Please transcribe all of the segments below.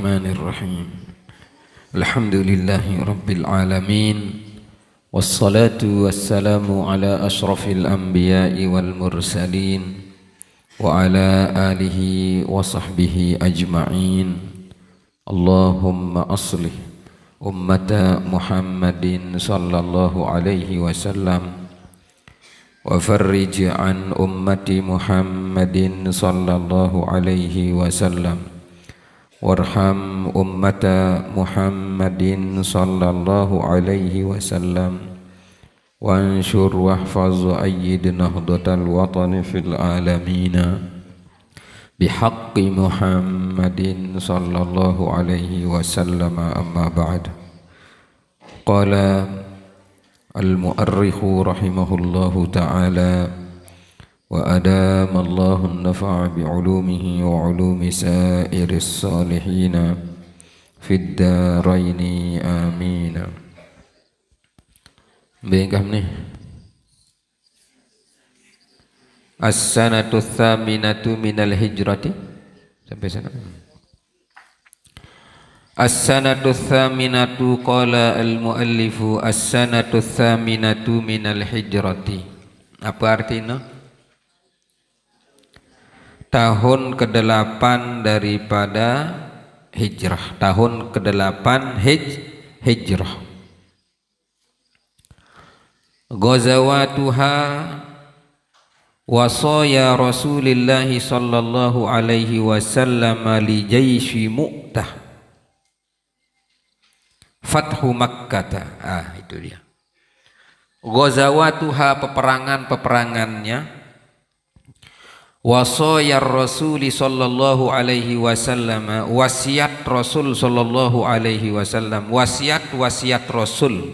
Bismillahirrahmanirrahim. Alhamdulillahi rabbil alamin. Wassalatu wassalamu ala ashrafil anbiya'i wal mursalin wa ala alihi wa sahbihi ajma'in. Allahumma aslih ummata Muhammadin sallallahu alaihi wasallam wa farrij an ummati Muhammadin sallallahu alaihi wasallam warham ummata Muhammadin sallallahu alaihi wasallam wanshur wahfaz ayyid nahdatal watani fil alamina bihaqqi Muhammadin sallallahu alaihi wasallam. Amma ba'd. Qala al-mu'arrikhu rahimahullahu ta'ala wa adama Allahu an-nafa'a bi'ulumihi wa 'ulumi sa'iris salihina fid daraini amin. Baiklah nih. As-sanatu tsaminatu minal hijrati sampai sana. As-sanatu tsaminatu qala al-muallifu as-sanatu tsaminatu minal hijrati. Apa artinya? Tahun ke-8 daripada hijrah. Tahun ke-8 hijrah. Ghazawatuha wasaya Rasulillah sallallahu alaihi wasallam li jaisy Mu'tah Fathu Makkah. Itu dia. Ghazawatuha, peperangannya. Wasaya Rasul sallallahu alaihi wasallam, wasiat Rasul sallallahu alaihi wasallam, wasiat Rasul.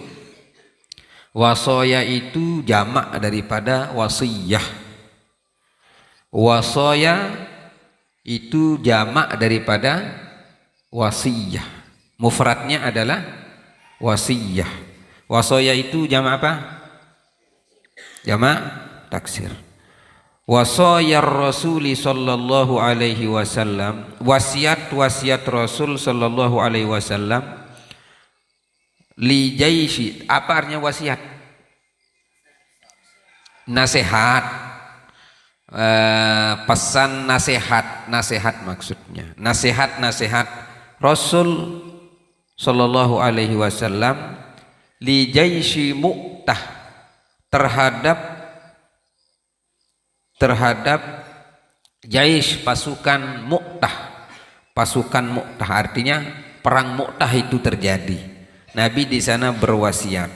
Wasaya itu jamak daripada wasiyah. Wasaya itu jamak daripada wasiyah. Mufradnya adalah wasiyah. Wasaya itu jamak apa? Jamak taksir. Wasaya Rasul sallallahu alaihi wasallam, wasiat Rasul sallallahu alaihi wasallam li jaisi. Apa artinya wasiat? Nasihat, pesan nasihat maksudnya. Nasihat Rasul sallallahu alaihi wasallam li jaisi Mu'tah, terhadap jais, pasukan Mu'tah. Pasukan Mu'tah artinya perang Mu'tah itu terjadi. Nabi di sana berwasiat.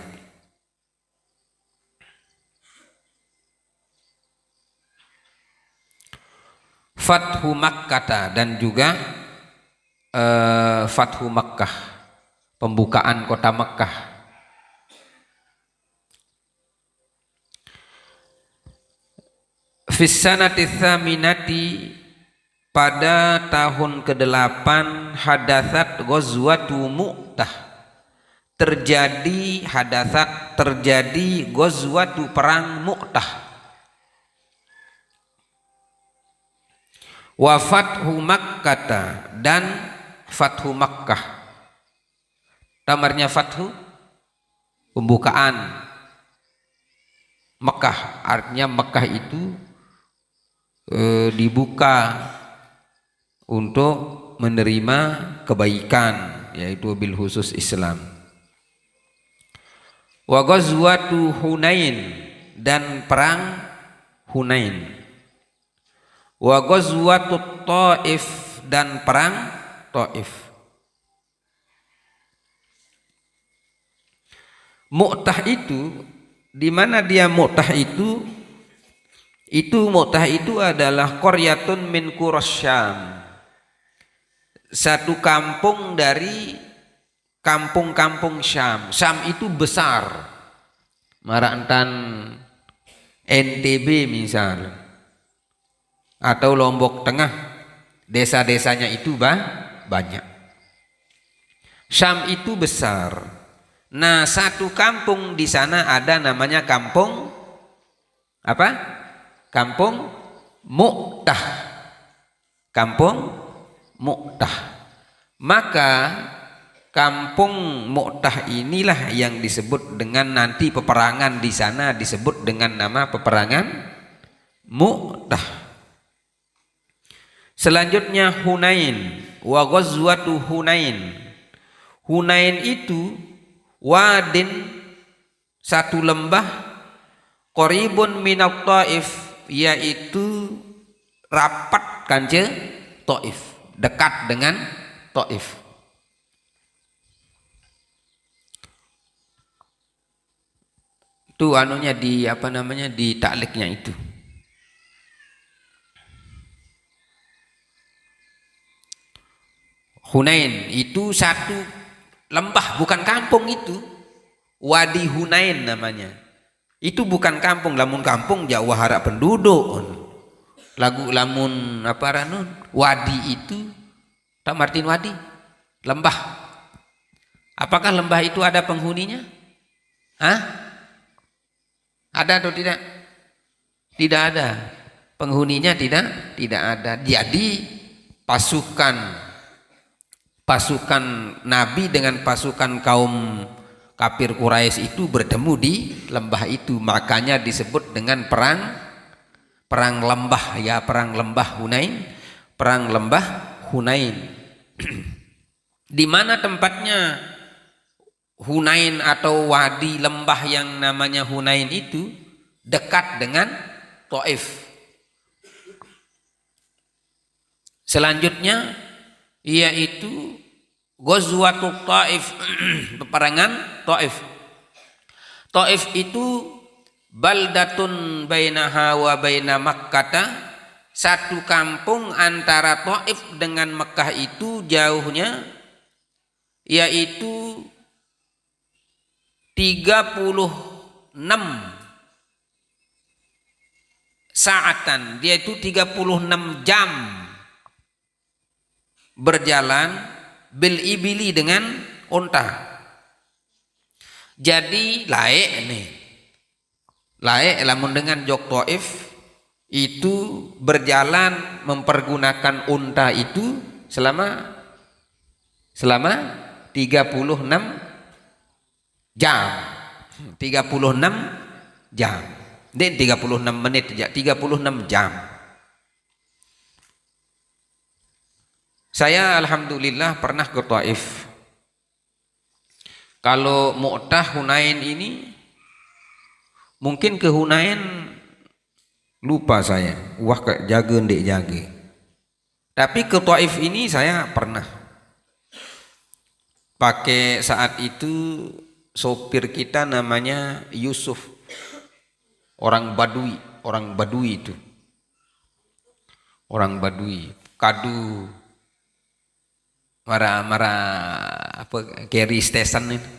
Fathu Makkah dan juga Fathu Makkah, pembukaan kota Makkah. Fissanati tsaminati, pada tahun ke-8 hadatsat ghazwatu Mu'tah, terjadi ghazwatu perang Mu'tah. Wa fathu Makkah, dan Fathu Makkah. Tamarnya fathu pembukaan Makkah, artinya Makkah itu dibuka untuk menerima kebaikan, yaitu bil khusus Islam. Wa ghazwatu Hunain, dan perang Hunain. Wa ghazwatu Thaif, dan perang Thaif. Mu'tah itu, di mana dia Mu'tah itu Mu'tah itu adalah qaryatun min Qurasyam, satu kampung dari kampung-kampung Syam. Syam itu besar, marantan NTB misal, atau Lombok Tengah, desa-desanya itu banyak. Syam itu besar. Nah, satu kampung di sana ada namanya kampung apa? Kampung Mu'tah. Kampung Mu'tah. Maka kampung Mu'tah inilah yang disebut dengan nanti peperangan di sana disebut dengan nama peperangan Mu'tah. Selanjutnya Hunain, wa ghazwatu Hunain. Hunain itu wadin, satu lembah, qaribun minat Taif, yaitu rapat kance Taif, dekat dengan Taif. Itu anunya di apa namanya di takliknya itu. Hunain itu satu lembah, bukan kampung itu. Wadi Hunain namanya. Itu bukan kampung, lamun kampung jauh harap penduduk. Lagu lamun apa ranun? Wadi itu tak Martin wadi, lembah. Apakah lembah itu ada penghuninya? Hah? Ada atau tidak? Tidak ada. Penghuninya tidak ada. Jadi pasukan Nabi dengan pasukan kaum kafir Quraisy itu bertemu di lembah itu. Makanya disebut dengan perang lembah ya, perang lembah Hunain, perang lembah Hunain. Di mana tempatnya Hunain atau wadi lembah yang namanya Hunain itu? Dekat dengan Taif. Selanjutnya yaitu Ghazwatul Taif, peperangan Taif. Taif itu baldatun bainaha wa baina Makkah, satu kampung antara Taif dengan Mekah itu jauhnya yaitu 36 saatan, dia itu 36 jam berjalan bil ibili dengan unta. Jadi laek nih, laek lamun dengan jok Taif itu berjalan mempergunakan unta itu selama 36 jam. 36 jam. Dan 36 menit aja, 36 jam. Saya alhamdulillah pernah ke Taif. Kalau Mu'tah Hunain ini mungkin ke Hunain lupa saya. Wah kayak jaga ndek jaga. Tapi ke Taif ini saya pernah. Pakai saat itu sopir kita namanya Yusuf, orang Badui itu, orang Badui, kadu mara apa carry station itu,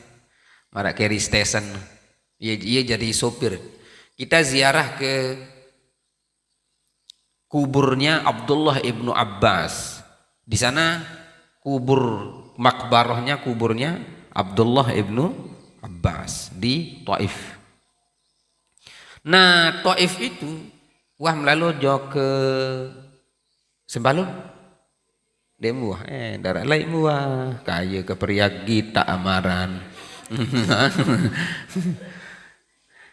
mara carry station, ia jadi sopir. Kita ziarah ke kuburnya Abdullah ibnu Abbas, di sana kuburnya Abdullah ibnu Abbas di Taif. Nah Taif itu wah melalui jauh ke Sembalun demu darah lain muah kaya ke periagi tak amaran.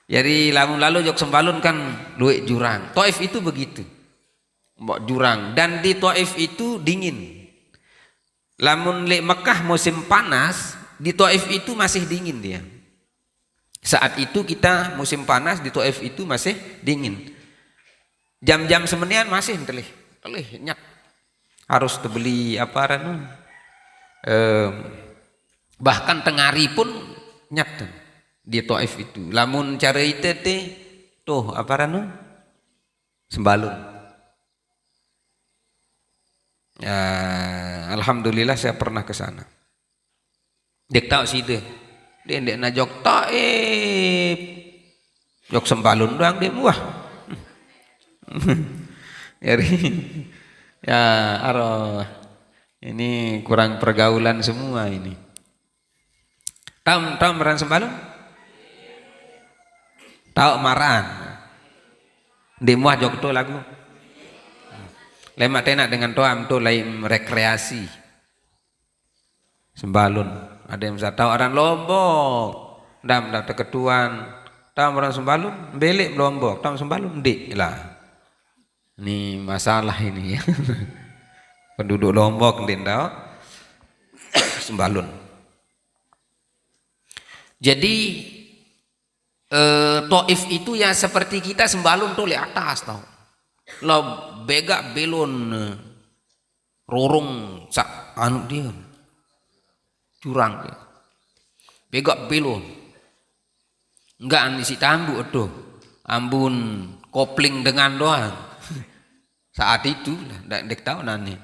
Jadi lalu jauh Sembalun kan luik jurang. Taif itu begitu, mbok jurang, dan di Taif itu dingin. Lamun lek Mekah musim panas, di Taif itu masih dingin dia. Saat itu kita musim panas, di Taif itu masih dingin. Jam-jam semenian masih telih nyat. Harus terbeli apa ranun. Bahkan tengari pun nyat di Taif itu. Lamun cara itu tuh apa ranun? Sembalun. Ya, alhamdulillah saya pernah ke sana. Dek tahu sih deh, dia ndek najok Taif, jok Sembalun doang dia muah. Jadi ya aroh ini kurang pergaulan semua ini. Tahu meran Sembalun? Tahu maran? Di muah jok tu lagu. Lemak tenak dengan toam tu lain rekreasi. Sembalun. Ada yang bisa tahu orang Lombok. Dam daftar ketuan. Tahu orang Sembalun, belik Lombok, tahu Sembalun, ndik lah. Ini masalah ini ya. Penduduk Lombok ndik tahu Sembalun. Jadi Taif itu ya seperti kita Sembalun tuh di atas tahu. Lo begak belon rorong sak anu dia. Curang dia. Begak belon. Enggak isi tambu aduh. Ambun kopling dengan doang. Saat itu ndak tahu nani.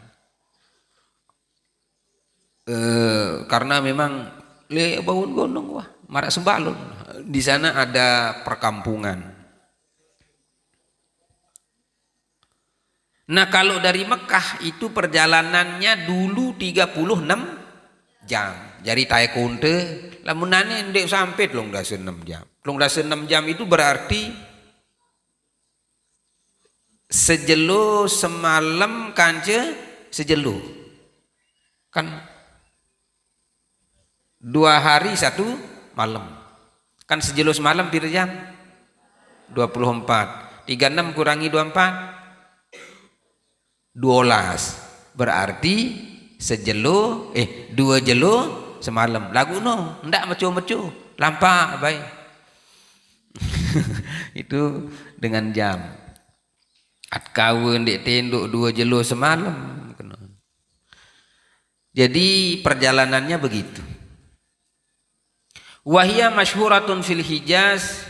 Karena memang le bangun gunung wah marak Sembalun. Di sana ada perkampungan. Nah kalau dari Mekah itu perjalanannya dulu 36 jam. Jadi Taekunte lamunane ndek sampai 36 jam. 36 jam itu berarti sejelo semalam kance sejelo. Kan 2 hari 1 malam. Kan sejelo semalam pira jam? 24. 36 kurangi 24. 12. Berarti sejelo 2 jelo semalam. Lagu no, ndak mecu-mecu. Lampak baik. Itu dengan jam. At kawin dek tenduk 2 jelo semalam. Jadi perjalanannya begitu. Wahia masyhuratun fil Hijaz.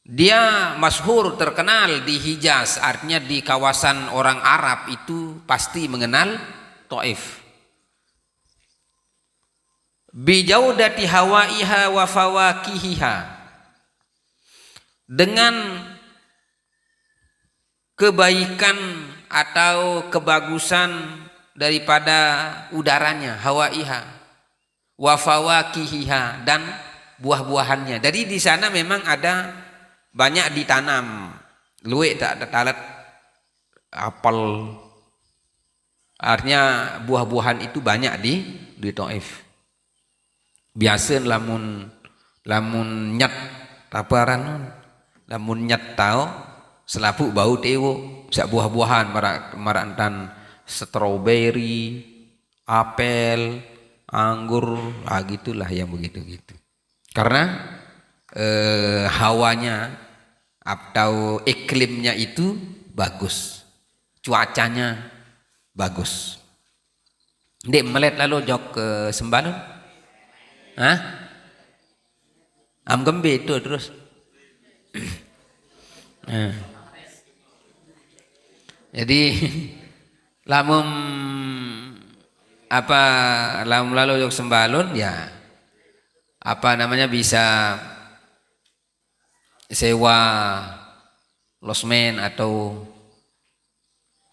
Dia masyhur terkenal di Hijaz, artinya di kawasan orang Arab itu pasti mengenal Taif. Bi jaudati hawaiha wa fawakihiha. Dengan kebaikan atau kebagusan daripada udaranya, hawaiha wa fawakihiha, dan buah-buahannya. Jadi di sana memang ada banyak ditanam. Luwek tak ada talat apel. Artinya buah-buahan itu banyak di Taif. Biasa lamun nyat taparan lamun nyat tau selapuk bau tewo sak buah-buahan marantan stroberi, apel, anggur, gitulah yang begitu-gitu. Karena hawanya atau iklimnya itu bagus, cuacanya bagus. Ndek melet lalu jok ke Sembalun, am gembe itu terus. Jadi lamun lalu jok Sembalun ya bisa sewa losmen atau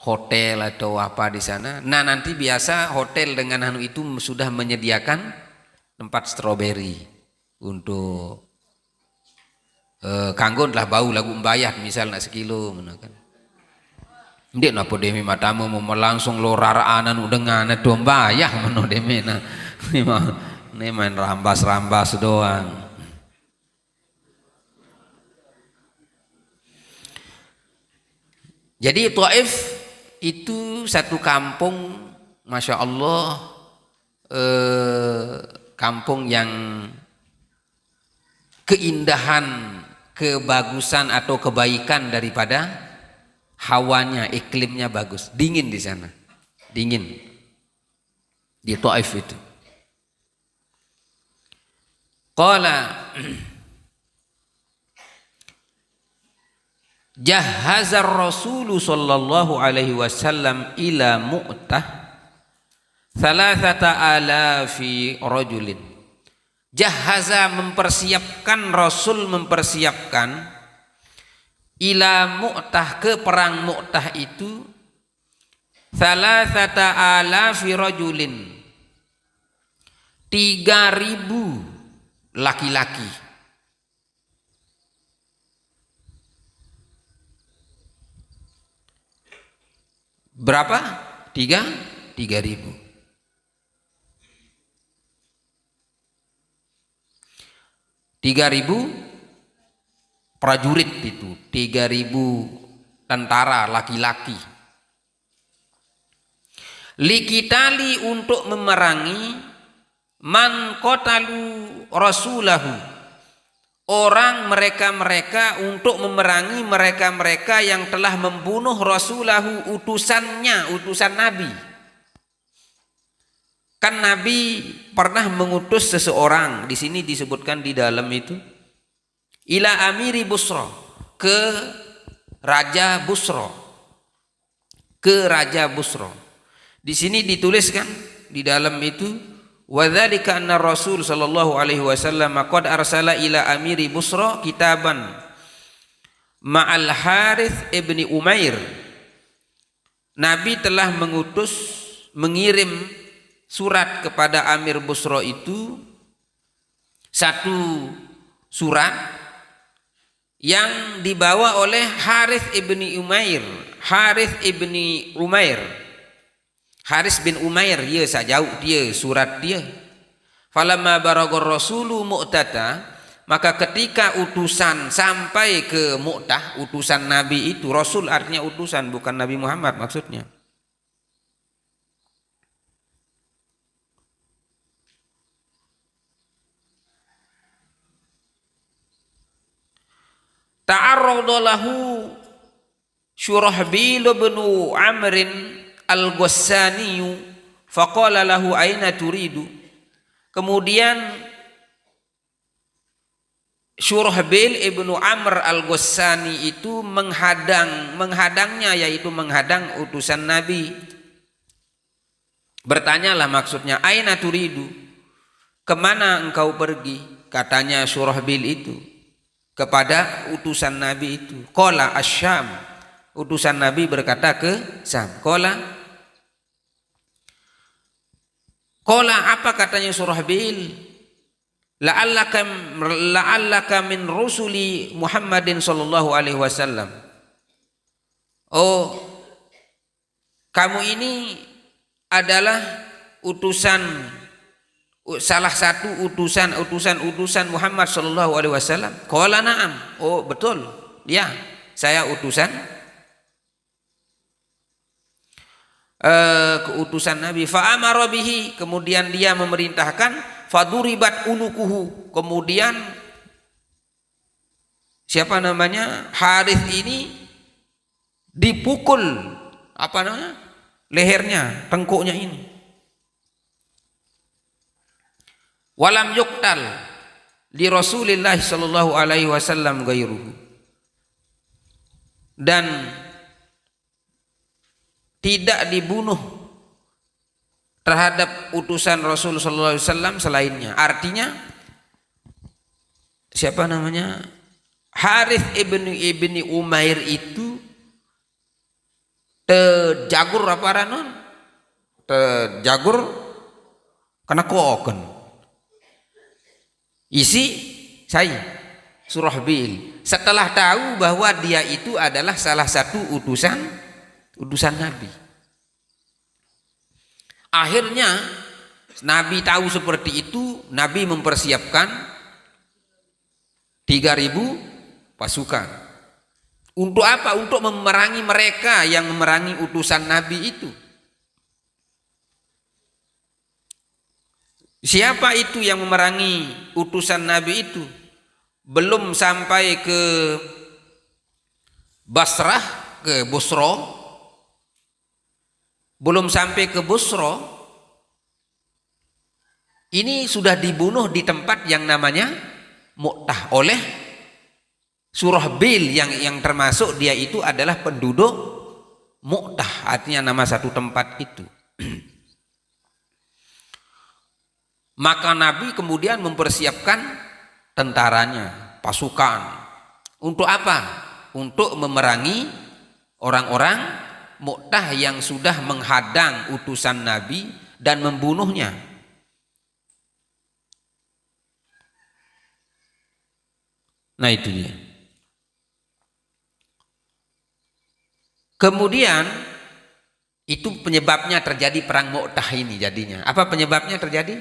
hotel atau apa di sana. Nah nanti biasa hotel dengan anu itu sudah menyediakan tempat stroberi untuk kanggo lah bau lagu mbayat misal nak sekilo kan. Ndek napa demi matamu mau langsung lo raraanan dengan domba ya meno demi nah. Ini main rambas-rambas doang. Jadi Taif itu satu kampung, masya Allah, kampung yang keindahan, kebagusan atau kebaikan daripada hawanya, iklimnya bagus, dingin di sana, dingin di Taif itu. Qala jahazar Rasul sallallahu alaihi wasallam ila Mu'tah 3,000 rajulin. Jahaza mempersiapkan, Rasul mempersiapkan ila Mu'tah, ke perang Mu'tah itu 3,000 rajulin, 3.000 laki-laki. Berapa? 3.000. 3.000. Prajurit itu, 3.000 tentara laki-laki. Likitali untuk memerangi man qatalu rasulahu, orang mereka-mereka, untuk memerangi mereka-mereka yang telah membunuh rasulahu, utusannya, utusan Nabi. Kan Nabi pernah mengutus seseorang, di sini disebutkan di dalam itu, ila amiri Busra, ke Raja Busra, ke Raja Busra. Di sini dituliskan di dalam itu, wa dzalika anna Rasul sallallahu alaihi wasallam qad arsala ila amiri Busra kitaban ma'al Harith ibni Umair. Nabi telah mengirim surat kepada Amir Busra itu, satu surat yang dibawa oleh Harith ibni Umair. Harith ibni Umair, Haris bin Umair, ya sajauh dia surat dia. Falamma baragur rasulu Mu'tata, maka ketika utusan sampai ke Mu'tah, utusan Nabi itu, Rasul artinya utusan, bukan Nabi Muhammad maksudnya. Ta'arrada lahu Syurahbil bin Amrin Al-Ghassaniyu faqala lahu aina turidu. Kemudian Syurahbil ibnu Amr Al-Ghassani itu menghadangnya, yaitu menghadang utusan Nabi. Bertanyalah maksudnya, aina turidu, kemana engkau pergi? Katanya Syurahbil itu kepada utusan Nabi itu. Qala asyam, utusan Nabi berkata ke Syam. Qala apa katanya Surahbil? La'allaka min rusuli Muhammadin sallallahu alaihi wasallam. Oh, kamu ini adalah salah satu utusan Muhammad sallallahu alaihi wasallam. Qala na'am. Oh, betul. Ya, saya utusan keutusan Nabi. Fa'amara bihi, kemudian dia memerintahkan, faduribat unukuhu, kemudian siapa namanya, Harith ini dipukul apa namanya, lehernya, tengkuknya ini. Walam yuqtal li Rasulillah sallallahu alaihi wasallam ghairuhu, dan tidak dibunuh terhadap utusan Rasul sallallahu alaihi wasallam selainnya. Artinya siapa namanya, Harith ibni Umair itu terjagur apa ranon? Terjagur kena koken. Isi saya Surahbil setelah tahu bahwa dia itu adalah salah satu utusan Nabi. Akhirnya Nabi tahu seperti itu, Nabi mempersiapkan 3.000 pasukan. Untuk apa? Untuk memerangi mereka yang memerangi utusan Nabi itu. Siapa itu yang memerangi utusan Nabi itu? Belum sampai ke Basrah, ke Busra, belum sampai ke Busra, ini sudah dibunuh di tempat yang namanya Mu'tah oleh Surahbil, yang termasuk dia itu adalah penduduk Mu'tah, artinya nama satu tempat itu. Maka Nabi kemudian mempersiapkan tentaranya, pasukan. Untuk apa? Untuk memerangi orang-orang Mu'tah yang sudah menghadang utusan Nabi dan membunuhnya. Nah itu dia. Kemudian Itu penyebabnya terjadi perang Mu'tah ini jadinya. Apa penyebabnya terjadi?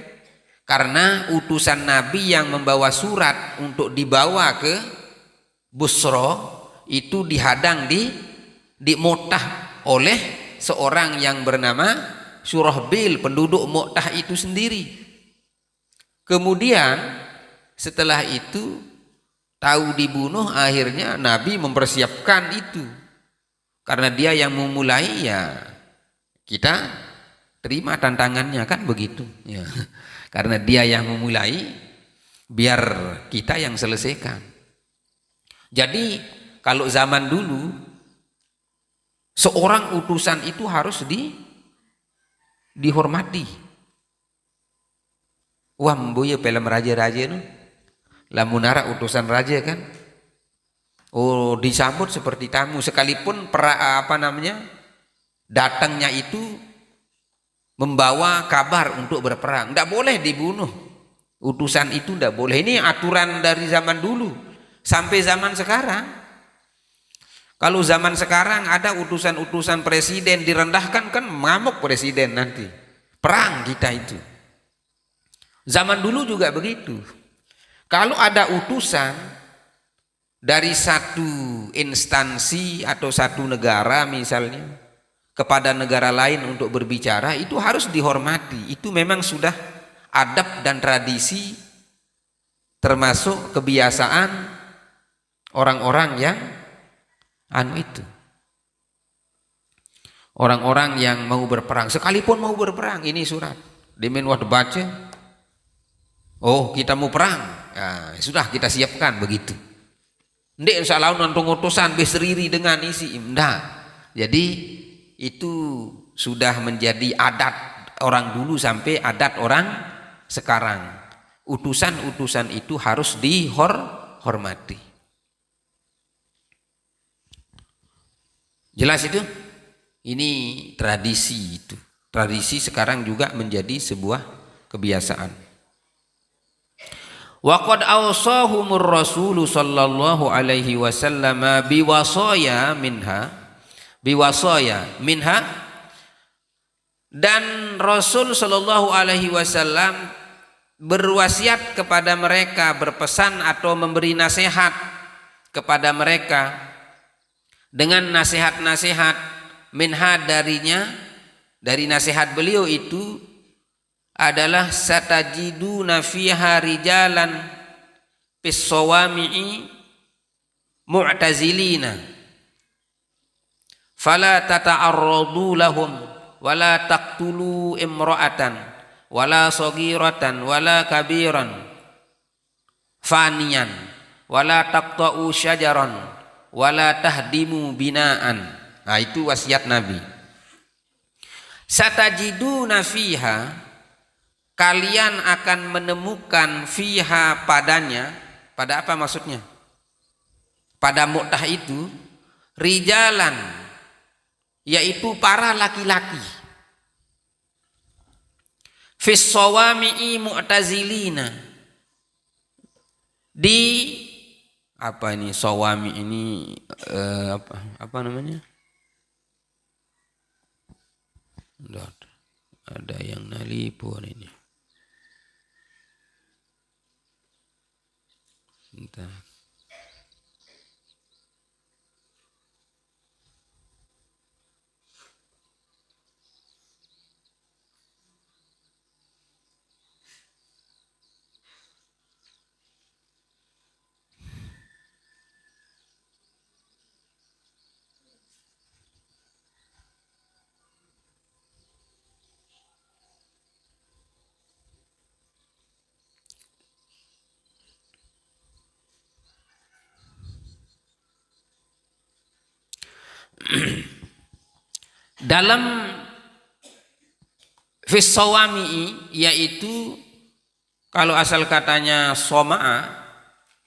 Karena utusan Nabi yang membawa surat untuk dibawa ke Busra itu dihadang di Mu'tah oleh seorang yang bernama Surahbil, penduduk Mu'tah itu sendiri. Kemudian setelah itu tahu dibunuh, akhirnya Nabi mempersiapkan itu. Karena dia yang memulai, ya kita terima tantangannya, kan begitu ya. Karena dia yang memulai, biar kita yang selesaikan. Jadi kalau zaman dulu seorang utusan itu harus dihormati. Wah, mboyo film raja-raja itu lamunara utusan raja kan, oh disambut seperti tamu, sekalipun datangnya itu membawa kabar untuk berperang, tidak boleh dibunuh. Utusan itu tidak boleh. Ini aturan dari zaman dulu sampai zaman sekarang. Kalau zaman sekarang ada utusan-utusan presiden direndahkan, kan ngamuk presiden nanti. Perang kita itu. Zaman dulu juga begitu. Kalau ada utusan dari satu instansi atau satu negara misalnya kepada negara lain untuk berbicara, itu harus dihormati. Itu memang sudah adab dan tradisi, termasuk kebiasaan orang-orang yang itu. Orang-orang yang mau berperang, sekalipun mau berperang, ini surat dimin waktu baca, oh kita mau perang, ya, sudah kita siapkan begitu. Ndek insya Allah nonton utusan beseriri dengan isi, enggak. Jadi itu sudah menjadi adat orang dulu sampai adat orang sekarang. Utusan-utusan itu harus dihormati. Jelas itu? Ini tradisi itu. Tradisi sekarang juga menjadi sebuah kebiasaan. Wa qad awsahumur Rasul sallallahu alaihi wasallam biwasaya minha, dan Rasul sallallahu alaihi wasallam berwasiat kepada mereka, berpesan atau memberi nasihat kepada mereka dengan nasihat-nasihat minha darinya, dari nasihat beliau itu adalah satajiduna fiha rijalan fis sawami'i mu'tazilina fala tata'arradu lahum wala taqtulu imra'atan wala saghiratan wala kabiran faniyan wala taqta'u syajaran wala tahdimu binaan. Nah, itu wasiat Nabi. Satajiduna fiha, kalian akan menemukan fiha padanya. Pada apa maksudnya? Pada Mu'tah itu rijalan, yaitu para laki-laki, fis sawami'i mu'tazilina, di apa ini sawami ini apa namanya? Ada yang nalipun ini. Entah. Dalam fis sawami'i, yaitu kalau asal katanya soma'a,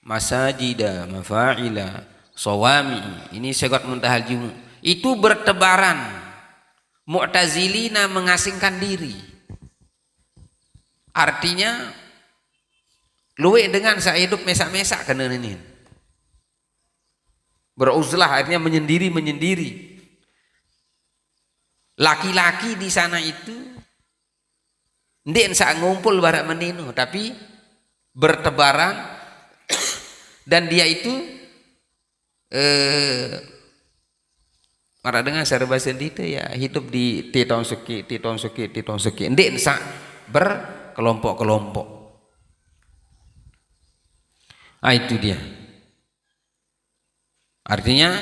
masajida, mafa'ila, sawami'i, ini segot muntahal jumu, itu bertebaran. Mu'tazilina mengasingkan diri, artinya luwe dengan saya hidup mesak-mesak kena ini, beruzlah, artinya menyendiri. Laki-laki di sana itu ndek sak ngumpul barak menino, tapi bertebaran dan dia itu marah dengan serba sendiri ya hidup di titong seki ndek sak berkelompok-kelompok. Ah itu dia. Artinya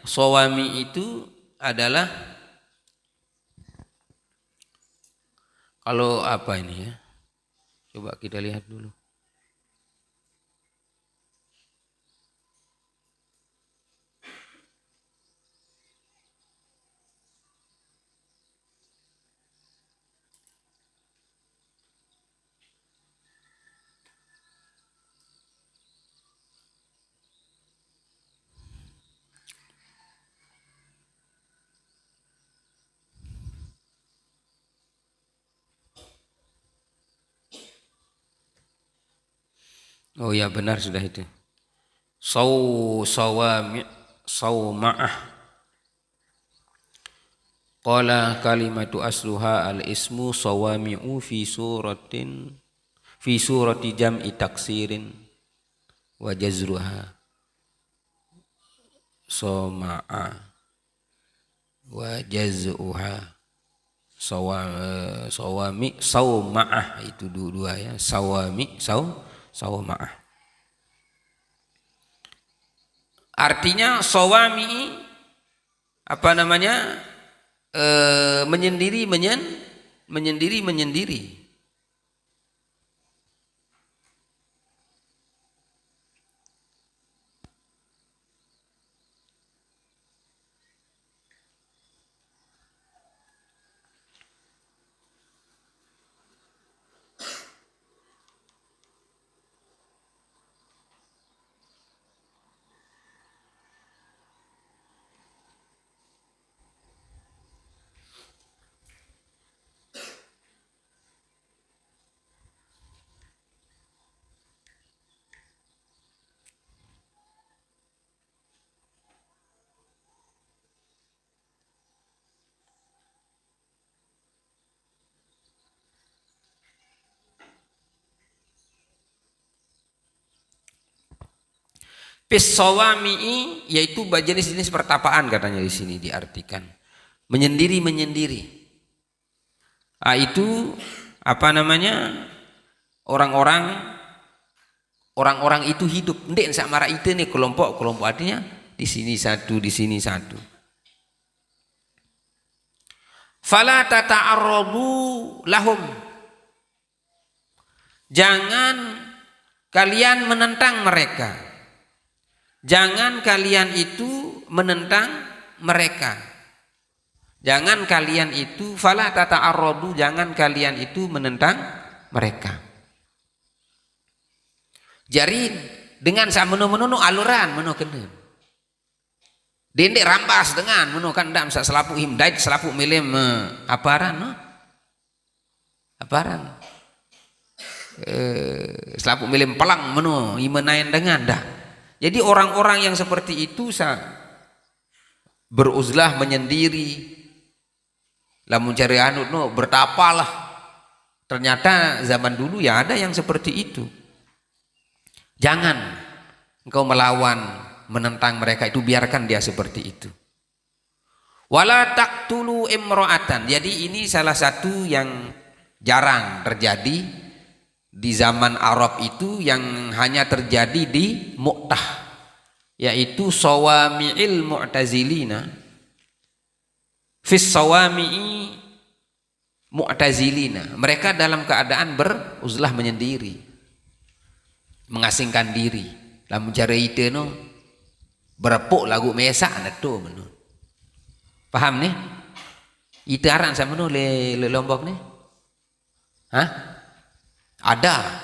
sawami itu adalah kalau apa ini ya? Coba kita lihat dulu. Oh ya benar sudah itu. Sawma'ah. Qala kalimatu asluha al-ismu sawami'u fi surati jam'i taksirin wa jazruha sawma'a wa jaz'uha sawami sawma'ah itu dua ya sawma'ah. Artinya sawami apa namanya menyendiri. Pisawami'i yaitu jenis-jenis pertapaan katanya di sini diartikan menyendiri. Itu apa namanya orang-orang itu hidup ndek sak mara itu nih kelompok artinya di sini satu. Fala tata'arradu lahum. Jangan kalian menentang mereka. Jangan kalian itu menentang mereka. Jangan kalian itu fala tata'arradu, jangan kalian itu menentang mereka. Jadi dengan sa menu aluran menu kena. Dendek rampas dengan menu kandam sa selapu himdait selapu milim aparan no? Aparan. Selapu milim pelang menu imenain dengan dah. Jadi orang-orang yang seperti itu beruzlah menyendiri, lamun cari anut no bertapalah. Ternyata zaman dulu ya ada yang seperti itu. Jangan engkau melawan, menentang mereka itu, biarkan dia seperti itu. Wala taqtulu imra'atan. Jadi ini salah satu yang jarang terjadi di zaman Arab itu, yang hanya terjadi di Mu'tah, yaitu sawami'il mu'tazilina fis sawami'i mu'tazilina. Mereka dalam keadaan beruzlah menyendiri, mengasingkan diri. Lamun cara itu no berepuk lagu mesak ada tu menu. Paham nih? Itu aran sama no le Lombok nih. Hah? Ada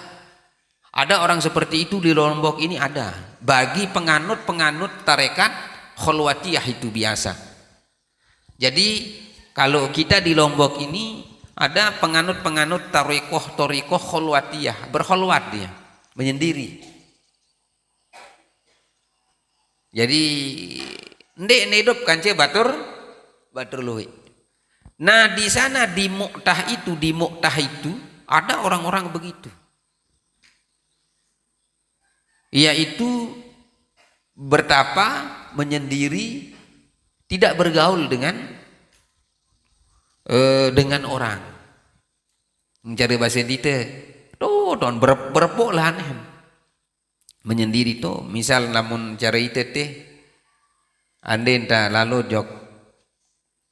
orang seperti itu di Lombok ini ada. Bagi penganut tarekat kholwatiyah itu biasa. Jadi kalau kita di Lombok ini ada penganut tarekoh kholwatiyah, berkholwat dia, menyendiri. Jadi ndek hidup kance batur luwi. Nah di sana di Mu'tah itu ada orang-orang begitu, yaitu bertapa, menyendiri, tidak bergaul dengan orang, mencari bahasa dite, don berpok lah nih, menyendiri tuh. Misal namun cara itu teh, ande entah lalu jok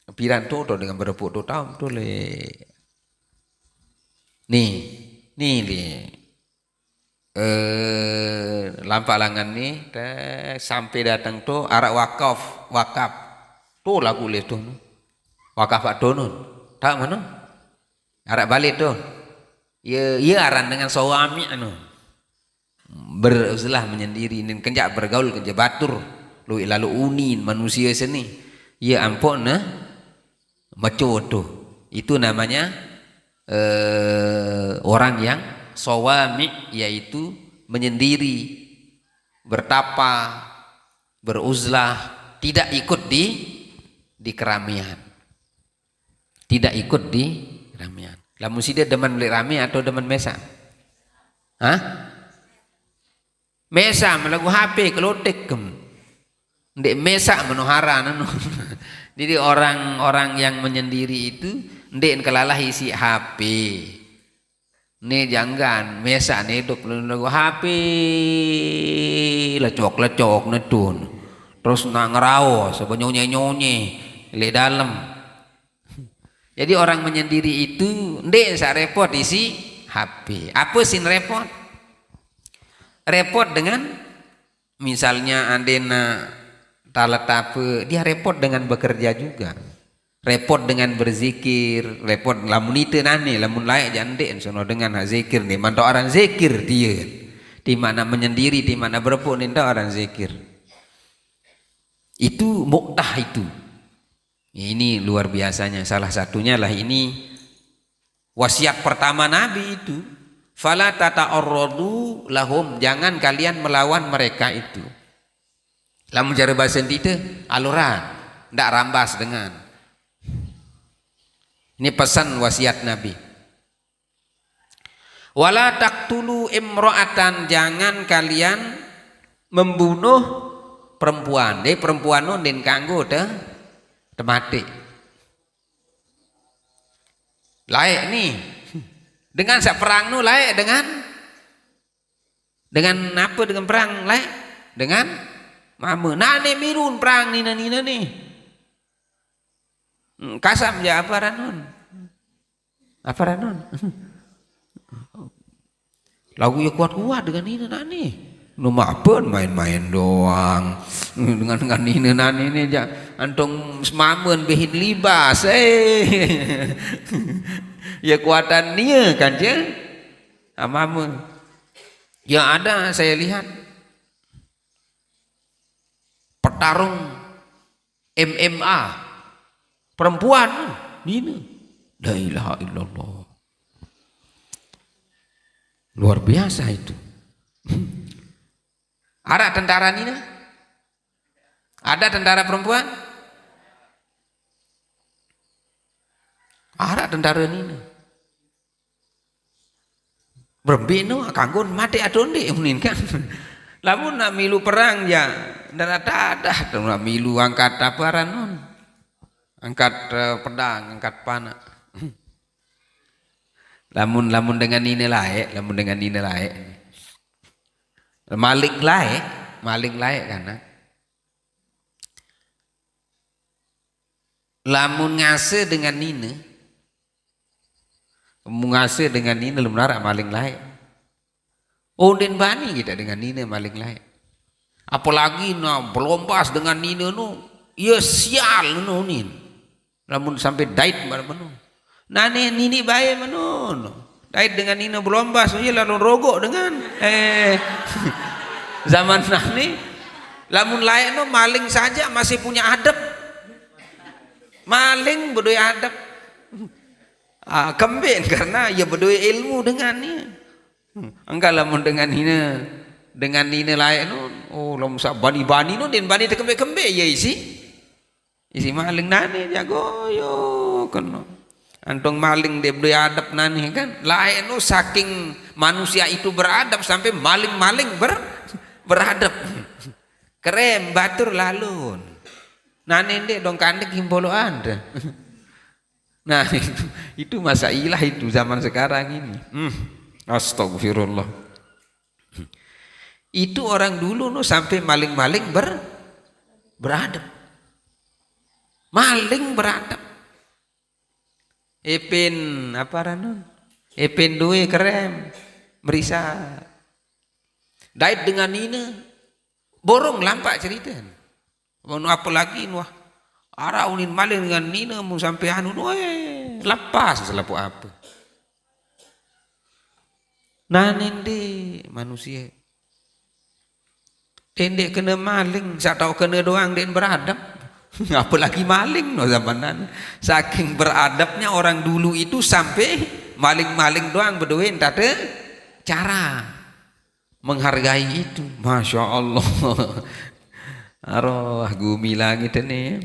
piran tuh dengan berpok tuh tahu tuh le, nih le, lampak langan nih, sampai datang tuh arak wakaf, tuh lagu le tuh. Wakaf Pak Donun, tak mana? Arak balik tuh, ya aran dengan suami anu, beruzlah menyendiri, dan kenjak bergaul kenjak batur, lalu unin manusia seni, ya ampun nah, maco tuh, itu namanya orang yang suami, yaitu menyendiri, bertapa, beruzlah, tidak ikut di keramaian. Tidak ikut di ramian. Lah mesti dia demen beli rame atau demen mesa? Hah? Mesa melagu HP kelotek kem. Ndek mesa menohara nanu. Jadi orang-orang yang menyendiri itu ndek kelalah isi HP. Nih jangan mesa nih hidup lagu HP lecok netun. Terus nak ngerao sebenyonya le dalam. Jadi orang menyendiri itu ndek sak repot isi HP. Apa sih repot? Repot dengan misalnya andena talat apa, dia repot dengan bekerja juga. Repot dengan berzikir, repot lamun itu nani, lamun layak jandek sono dengan zikir nih. Mantau orang zikir dia. Di mana menyendiri, di mana berepuk ninda orang zikir. Itu Mu'tah itu. Ini luar biasanya. Salah satunya lah ini wasiat pertama Nabi itu. Fala tata'arradu lahum, jangan kalian melawan mereka itu. Lamun cara bahasa itu aluran, ndak rambas dengan. Ini pesan wasiat Nabi. Wala taqtulu imra'atan, jangan kalian membunuh perempuan. Jadi perempuan nun den kanggo mati. Layak nih. Dengan sak perang nu layak dengan apa, dengan perang layak dengan mama. Nane mirun perang nina nih. Kasam ya apa ranon? Apa ranon? Lagu ya kuat-kuat dengan nina nane. Nu mapen main-main doang dengan ini nani ini aja antung semamen behin libas ya kuatan dia kan je amamen yang ada saya lihat petarung MMA perempuan ini la ilaha illallah, luar biasa itu. Ada tentara Nina? Ada tentara perempuan? Ada tentara Nina. Berbino kanggun mati adonde unin kan. Lamun nak milu perang ya ada nak milu angkat apa ranon? Angkat pedang, angkat panah. Lamun dengan ini layak, maling layak karena lamun ngase dengan nina lu menarak maling layak. Onden bani kita dengan nina maling layak. Apalagi belombas dengan nina nu, ya sial nu nin. Lamun sampai dait mana nane nini bae menun. Dait dengan nina belombas, ya lalu rogok dengan zaman nani lamun layak no maling saja masih punya adab. Maling berdoi adab. Kembin karena ya berdoi ilmu dengannya. Enggak lamun dengan nina layak no, oh lamun bani no den bani tekembe ya isi maling nani jago yo kena antong maling dia beradab nani kan lain no saking manusia itu beradab sampai maling-maling beradab keren batur lalu nani dia dong kandek himbolo anda nah itu masailah itu zaman sekarang ini astagfirullah itu orang dulu no sampai maling-maling beradab maling beradab Epin apa ranon? Epin duwe kerem merisa. Dait dengan Nina borong lampak cerita. Mau apa lagi wah araunin maling dengan Nina mau sampai anu lepas selapu apa. Nah nende manusia. Tendek kena maling, saya tahu kena doang den beradab. Apalagi maling no zamanan saking beradabnya orang dulu itu sampai maling-maling doang berduin tak ada cara menghargai itu Masya Allah arwah gumi langit ini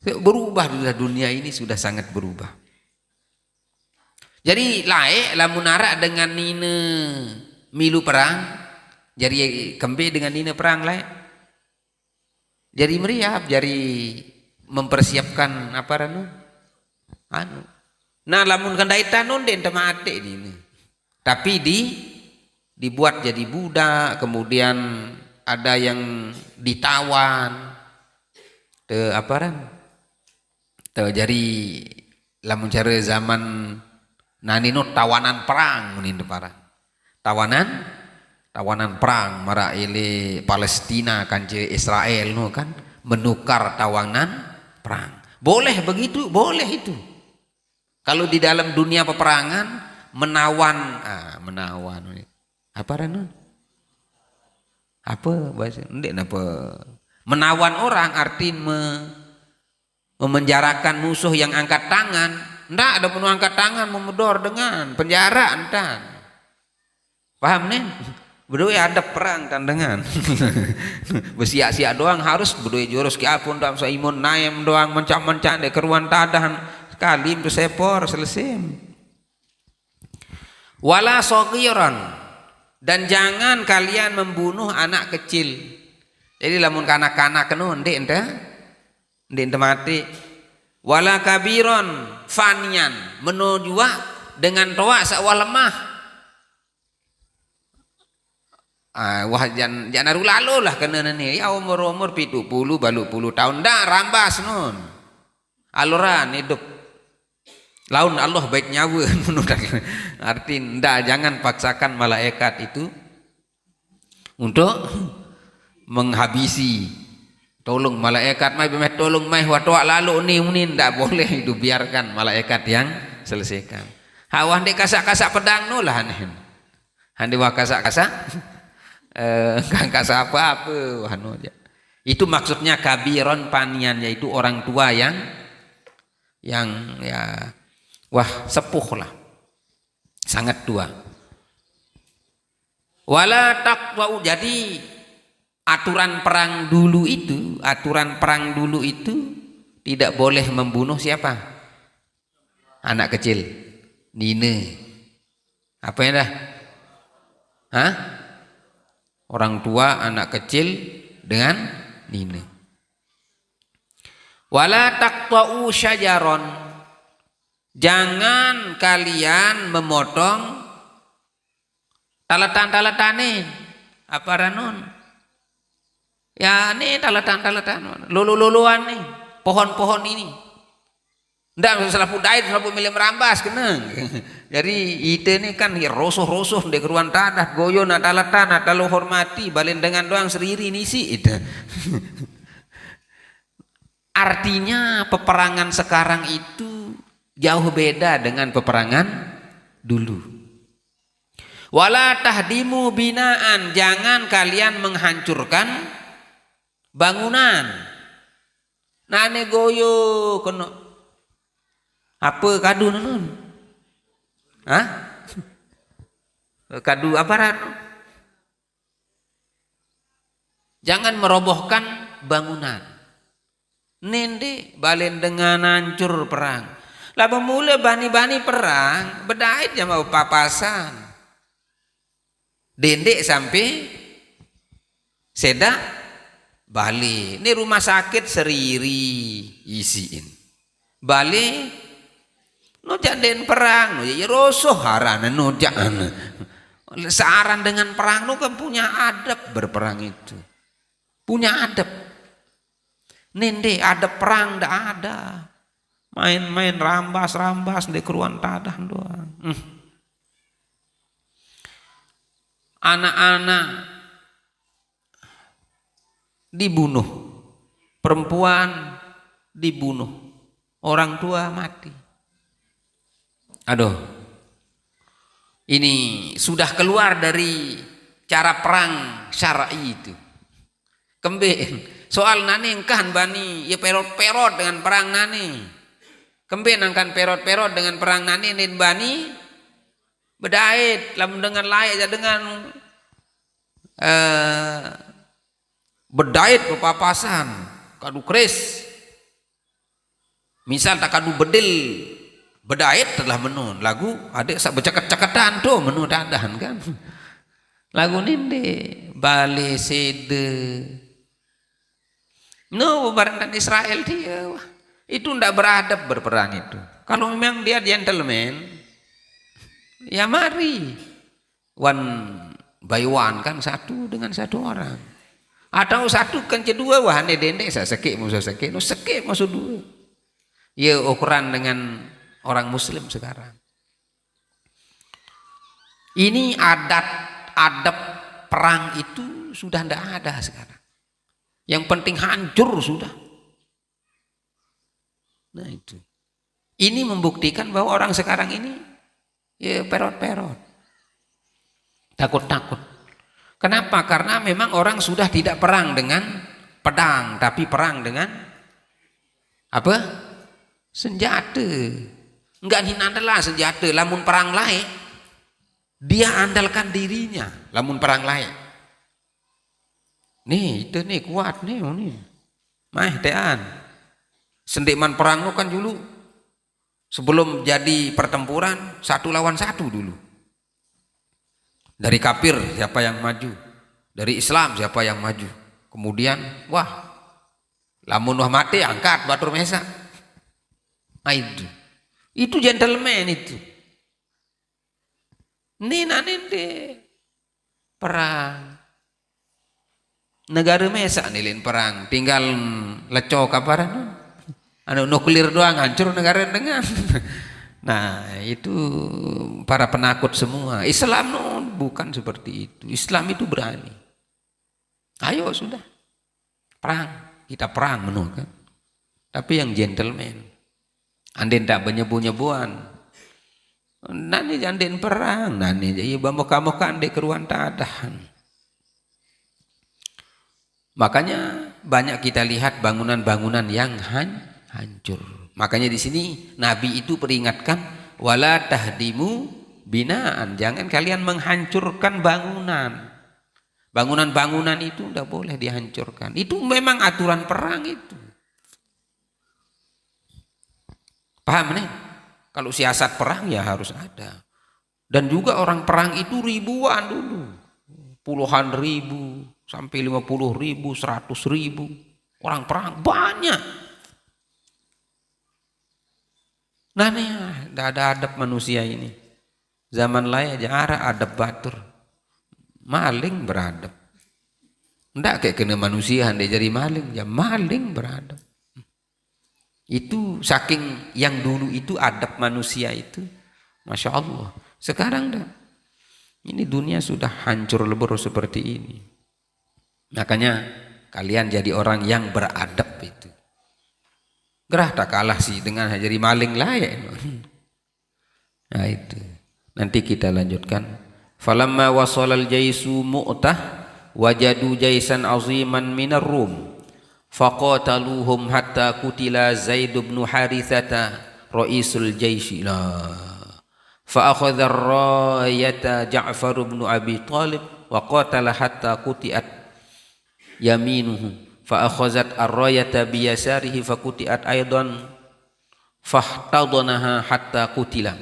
berubah dunia ini sudah sangat berubah jadi laik lamun arak dengan nina milu perang jadi kembe dengan nina perang laik jadi meriah, jadi mempersiapkan apa anu. Nah lamun kandaitan non den temate ini. Tapi dibuat jadi budak, kemudian ada yang ditawan. Te apa ran? Te jadi lamun cara zaman nanino tawanan perang munin parang. Tawanan perang mara ile Palestina kanje Israel no kan menukar tawanan perang. Boleh begitu, boleh itu. Kalau di dalam dunia peperangan menawan apa ranu? Apa bahasa? Ndek napa? Menawan orang artinya memenjarakan musuh yang angkat tangan. Ndak ada penuh angkat tangan memedor dengan penjara entan. Paham nih? Berdua ada perang tandangan bersiak-siak doang harus berdua jurus ke apun dalam saimun naim doang mencak-mencak dek keruan tadahan sekali itu sepor selesai wala sogiran dan jangan kalian membunuh anak kecil jadi lamun kanak-kanak kenun ndek ente mati wala kabiron fanian menujua dengan toa sawah lemah wah jangan lalu lah kena ni ya umur 70 balu puluh tahun dah rambas nun aluran hidup laun Allah baik nyawa arti ndak jangan paksakan malaikat itu untuk menghabisi tolong malaikat mai bemet tolong mai watwa lalu ni ndak boleh itu biarkan malaikat yang selesaikan hawan dek kasak-kasak pedang no lah handi wa kasak-kasak kan kasa apa-apa itu maksudnya kabiron panian yaitu orang tua yang ya wah sepuh lah sangat tua wala taqwa jadi aturan perang dulu itu tidak boleh membunuh siapa anak kecil nine apa ya dah orang tua anak kecil dengan nina wala taqta'u syajaron jangan kalian memotong talatan-talatane apa ranon ya ini talatan lulu-luluan nih pohon-pohon ini ndak selapu dait selapu milih merambas kena jadi itu ini kan rosoh-rosoh di keruan tanah goyo na talatan kalau hormati balen dengan doang seriri nisi itu artinya peperangan sekarang itu jauh beda dengan peperangan dulu wala tahdimu binaan jangan kalian menghancurkan bangunan nane goyo kena apa kadu nun? Kadu apa ran? Jangan merobohkan bangunan. Nende balen dengan hancur perang. Lah pemula bani-bani perang, bedait ya mau papasan. Dendek sampai sedak balik. Ini rumah sakit Seriri isiin. Balik nojak den perang, ya rosoh harana nojak searan dengan perang nu kan punya adab berperang itu. Punya adab. Nende adab perang ndak ada. Main-main rambas-rambas di keruan tadah doang. Anak-anak dibunuh, perempuan dibunuh, orang tua mati. Aduh, ini sudah keluar dari cara perang syar'i itu. Kemben soal nani engkan bani ya perot-perot dengan perang nani. Kemben angkan perot-perot dengan perang nani nin bani bedait lamun dengan layak ya dengan bedait pepapasan kadu kris. Misal tak kadu bedil bedait telah menun lagu adik sak beceket-ceketan tuh menu dadahan kan lagu ninde bale sede no barang Israel dia itu ndak beradab berperang itu. Kalau memang dia gentleman ya mari one by one kan satu dengan satu orang atau satu kan kedua wah ne dendek saya sekik musuh sekik no sekik musuh dua ya ukuran dengan orang muslim sekarang. Ini adab perang itu sudah tidak ada sekarang. Yang penting hancur sudah. Nah itu. Ini membuktikan bahwa orang sekarang ini ya perot-perot. Takut-takut. Kenapa? Karena memang orang sudah tidak perang dengan pedang, tapi perang dengan apa? Senjata. Enggak hinandalah senjata lamun perang lain dia andalkan dirinya lamun perang lain nih itu nih kuat nih mah tean sendiman perang lu kan dulu sebelum jadi pertempuran 1 lawan 1 dulu dari kafir siapa yang maju dari Islam siapa yang maju kemudian wah lamun wah mati angkat batur mesa itu gentleman itu. Nina nende perang. Negara mesak nilin perang. Tinggal lecok kaparan. Anu nuklir doang hancur negara dengan. Nah itu para penakut semua. Islam bukan seperti itu. Islam itu berani. Ayo sudah. Perang. Kita perang menurut kan. Tapi yang gentleman. Andin tak benyebu-nyebuan. Nani jandin perang, nani jadi bamuka-muka andek keruan tadahan. Makanya banyak kita lihat bangunan-bangunan yang hancur. Makanya di sini Nabi itu peringatkan wala tahdimu binaan, jangan kalian menghancurkan bangunan. Bangunan-bangunan itu tidak boleh dihancurkan. Itu memang aturan perang itu. Paham nih? Kalau siasat perang ya harus ada. Dan juga orang perang itu ribuan dulu. Puluhan ribu, sampai 50 ribu, 100 ribu. Orang perang banyak. Nah nih, tidak ada adab manusia ini. Zaman lain aja arah adab batur. Maling beradab. Tidak kayak kena manusia, dia jadi maling. Ya maling beradab. Itu saking yang dulu itu adab manusia itu Masya Allah. Sekarang dah ini dunia sudah hancur lebur seperti ini. Makanya kalian jadi orang yang beradab itu. Gerah tak kalah sih dengan jadi maling layak. Nah itu nanti kita lanjutkan. Falamma wasalal jaisu mu'tah wajadu jaisan aziman minar rum faqataluhum hatta kutila Zaid bin Harithata ra'isul jaishi la fa akhadha ar-rayata Ja'far bin Abi Talib wa qatala hatta qutiat yaminuhu fa akhazat ar-rayata bi yasarihi fakutiat aidan fahtadanaha hatta qutila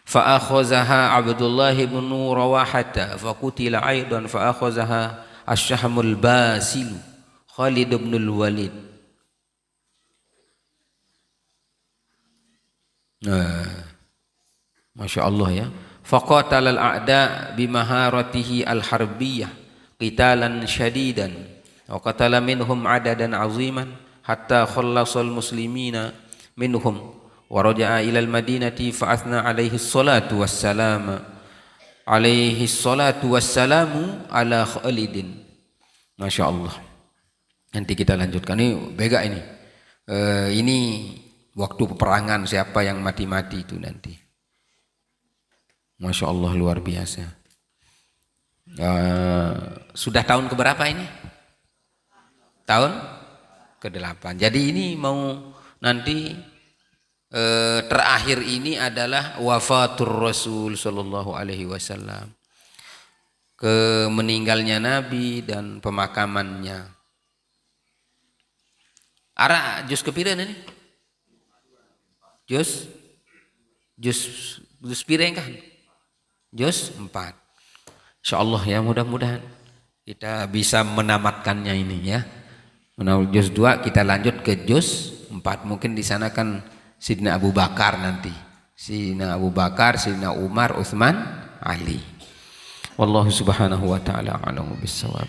fa akhazaha Abdullah bin Rawahata fakutila aidan fa akhazaha asy-syahmul basil Khalid bin al-Walid. Masya Allah ya. Faqatal al-a'da bimaharatihi al-harbiyah qitalan syadidan wa qatala minhum adadan aziman hatta khallasal muslimina minhum wa raja'a ila al-madinati fa athna alaihi salatu wassalamu ala Khalidin. Masya Allah. Nanti kita lanjutkan, ini bega ini. Ini waktu peperangan siapa yang mati-mati itu nanti. Masya Allah luar biasa. Sudah tahun keberapa ini? Tahun ke-8. Jadi ini mau nanti terakhir ini adalah wafatur Rasul sallallahu alaihi wasallam. Meninggalnya Nabi dan pemakamannya. Ara jus kepiren ini? Jus piring kan? Jus 4. Insyaallah ya, mudah-mudahan kita bisa menamatkannya ini ya. Jus 2 kita lanjut ke jus 4. Mungkin di sana kan Sidna Abu Bakar nanti. Sidna Abu Bakar, Sidna Umar, Utsman, Ali. Wallahu subhanahu wa ta'ala a'lamu bis-shawab.